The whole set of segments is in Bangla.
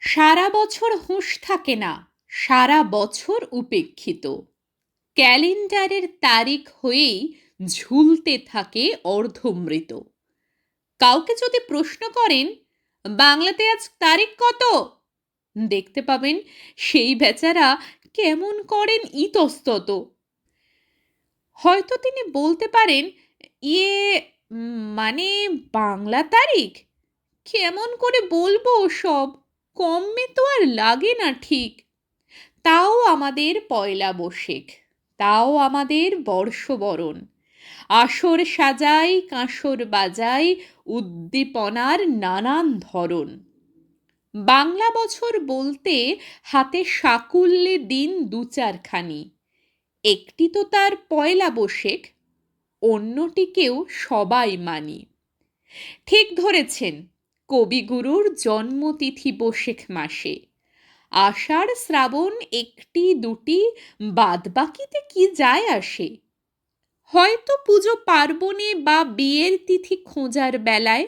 সারা বছর হুঁশ থাকে না, সারা বছর উপেক্ষিত। ক্যালেন্ডারের তারিখ হয়েই ঝুলতে থাকে অর্ধমৃত। কাউকে যদি প্রশ্ন করেন, বাংলাতে আজ তারিখ কত, দেখতে পাবেন সেই বেচারা কেমন করেন ইতস্তত। হয়তো তিনি বলতে পারেন, ইয়ে মানে বাংলা তারিখ কেমন করে বলবো, সব কমে তো আর লাগে না ঠিক। তাও আমাদের পয়লা বৈশাখ, তাও আমাদের বর্ষবরণ, আসর সাজাই কাঁসর বাজাই, উদ্দীপনার নানান ধরন। বাংলা বছর বলতে হাতে সাকুল্যে দিন দু চারখানি, একটি তো তার পয়লা বৈশাখ, অন্যটিকেও সবাই মানি। ঠিক ধরেছেন, কবিগুরুর জন্মতিথি বৈশাখ মাসে। আষাঢ় শ্রাবণ একটি দুটি, বাদবাকিতে কি যায় আসে। হয়তো পুজো পার্বণে বা বিয়ের তিথি খোঁজার বেলায়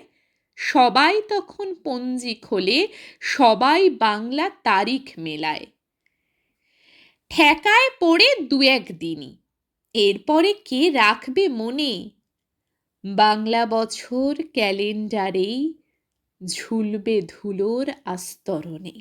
সবাই তখন পঞ্জি খোলে, সবাই বাংলা তারিখ মেলায়। ঠেকায় পড়ে দু একদিনই, এরপরে কে রাখবে মনে বাংলা বছর ক্যালেন্ডারেই ঝুলবে ধুলোর আস্তরণে।